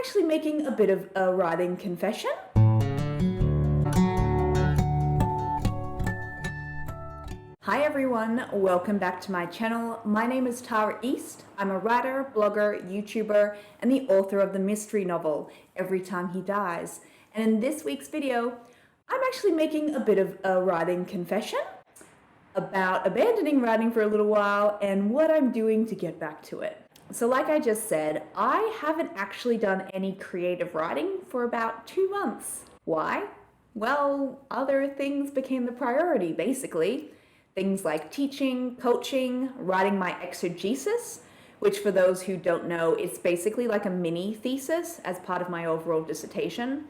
actually making a bit of a writing confession. Hi everyone, welcome back to my channel. My name is Tara East. I'm a writer, blogger, YouTuber, and the author of the mystery novel, Every Time He Dies. And in this week's video, I'm actually making a bit of a writing confession about abandoning writing for a little while and what I'm doing to get back to it. So like I just said, I haven't actually done any creative writing for about 2 months. Why? Well, other things became the priority, basically. Things like teaching, coaching, writing my exegesis, which for those who don't know, it's basically like a mini thesis as part of my overall dissertation.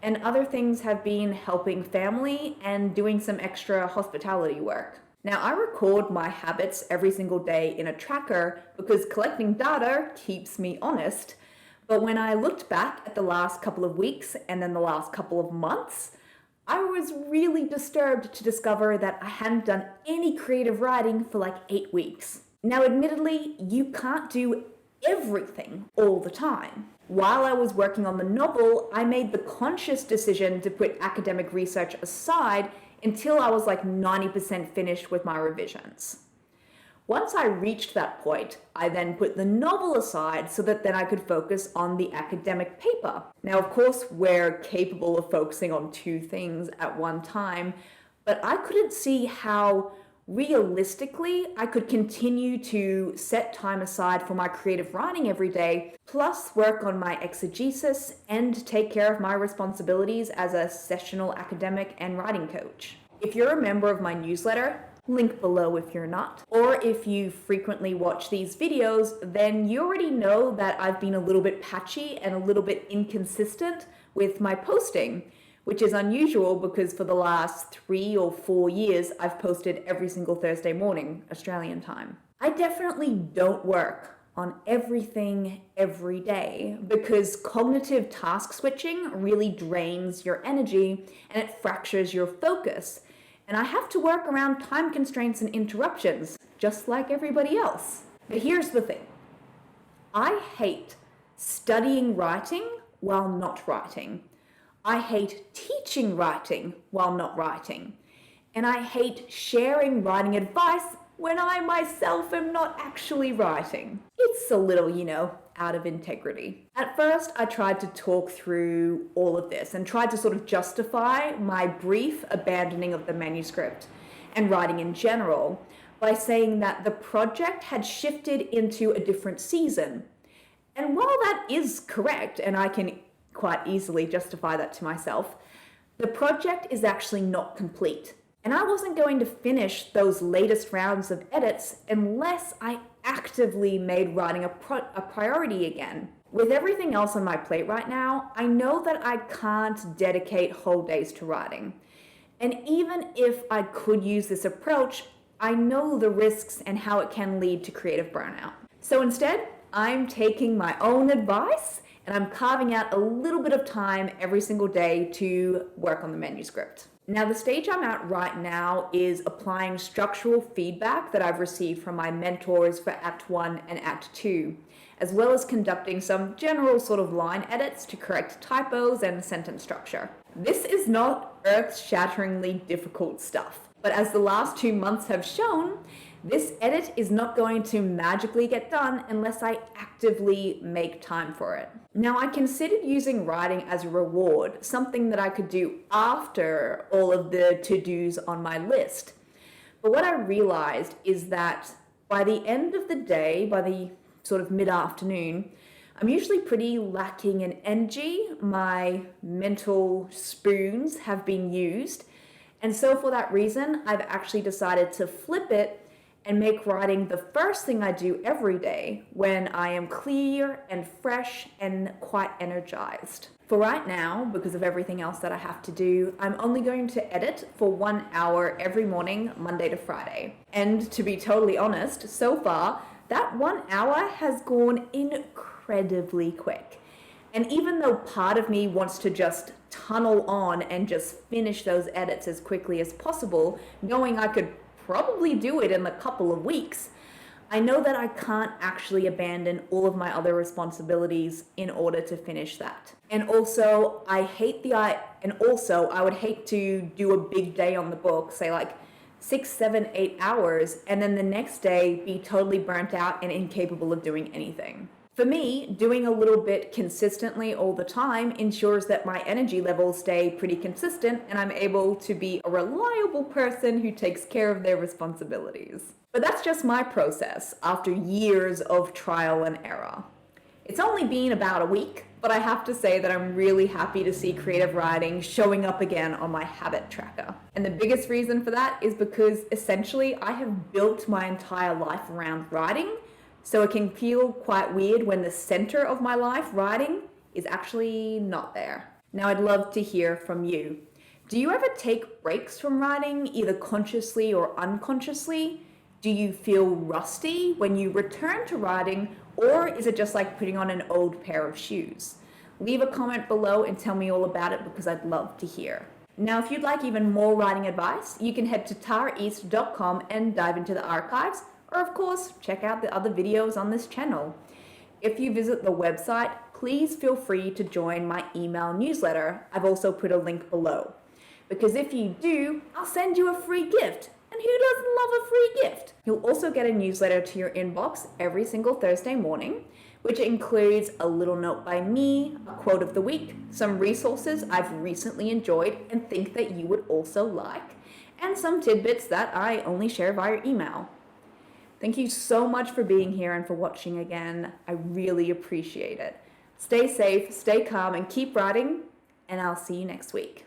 And other things have been helping family and doing some extra hospitality work. Now, I record my habits every single day in a tracker because collecting data keeps me honest. But when I looked back at the last couple of weeks and then the last couple of months, I was really disturbed to discover that I hadn't done any creative writing for like 8 weeks. Now, admittedly, you can't do everything all the time. While I was working on the novel, I made the conscious decision to put academic research aside until I was like 90% finished with my revisions. Once I reached that point, I then put the novel aside so that then I could focus on the academic paper. Now, of course, we're capable of focusing on 2 things at one time, but I couldn't see how realistically I could continue to set time aside for my creative writing every day, plus work on my exegesis and take care of my responsibilities as a sessional academic and writing coach. If you're a member of my newsletter, link below if you're not, or if you frequently watch these videos, then you already know that I've been a little bit patchy and a little bit inconsistent with my posting, which is unusual because for the last 3 or 4 years, I've posted every single Thursday morning, Australian time. I definitely don't work on everything every day because cognitive task switching really drains your energy and it fractures your focus. And I have to work around time constraints and interruptions, just like everybody else. But here's the thing. I hate studying writing while not writing. I hate teaching writing while not writing. And I hate sharing writing advice when I myself am not actually writing. It's a little, out of integrity. At first, I tried to talk through all of this and tried to sort of justify my brief abandoning of the manuscript and writing in general by saying that the project had shifted into a different season. And while that is correct, and I can quite easily justify that to myself, the project is actually not complete. And I wasn't going to finish those latest rounds of edits unless I actively made writing a priority again. With everything else on my plate right now, I know that I can't dedicate whole days to writing. And even if I could use this approach, I know the risks and how it can lead to creative burnout. So instead, I'm taking my own advice and I'm carving out a little bit of time every single day to work on the manuscript. Now, the stage I'm at right now is applying structural feedback that I've received from my mentors for Act 1 and Act 2, as well as conducting some general sort of line edits to correct typos and sentence structure. This is not earth-shatteringly difficult stuff, but as the last 2 months have shown, this edit is not going to magically get done unless I actively make time for it. Now, I considered using writing as a reward, something that I could do after all of the to-dos on my list. But what I realized is that by the end of the day, by the sort of mid-afternoon, I'm usually pretty lacking in energy. My mental spoons have been used. And so for that reason, I've actually decided to flip it and make writing the first thing I do every day when I am clear and fresh and quite energized. For right now, because of everything else that I have to do, I'm only going to edit for 1 hour every morning, Monday to Friday. And to be totally honest, so far, that 1 hour has gone incredibly quick. And even though part of me wants to just tunnel on and just finish those edits as quickly as possible, knowing I could probably do it in a couple of weeks, I know that I can't actually abandon all of my other responsibilities in order to finish that. And also, I would hate to do a big day on the book, say like 6, 7, 8 hours, and then the next day be totally burnt out and incapable of doing anything. For me, doing a little bit consistently all the time ensures that my energy levels stay pretty consistent and I'm able to be a reliable person who takes care of their responsibilities. But that's just my process after years of trial and error. It's only been about a week, but I have to say that I'm really happy to see creative writing showing up again on my habit tracker. And the biggest reason for that is because essentially I have built my entire life around writing, so it can feel quite weird when the center of my life, writing, is actually not there. Now I'd love to hear from you. Do you ever take breaks from writing, either consciously or unconsciously? Do you feel rusty when you return to writing, or is it just like putting on an old pair of shoes? Leave a comment below and tell me all about it because I'd love to hear. Now, if you'd like even more writing advice, you can head to taraeast.com and dive into the archives, or of course, check out the other videos on this channel. If you visit the website, please feel free to join my email newsletter. I've also put a link below. Because if you do, I'll send you a free gift. And who doesn't love a free gift? You'll also get a newsletter to your inbox every single Thursday morning, which includes a little note by me, a quote of the week, some resources I've recently enjoyed and think that you would also like, and some tidbits that I only share via email. Thank you so much for being here and for watching again. I really appreciate it. Stay safe, stay calm, and keep writing, and I'll see you next week.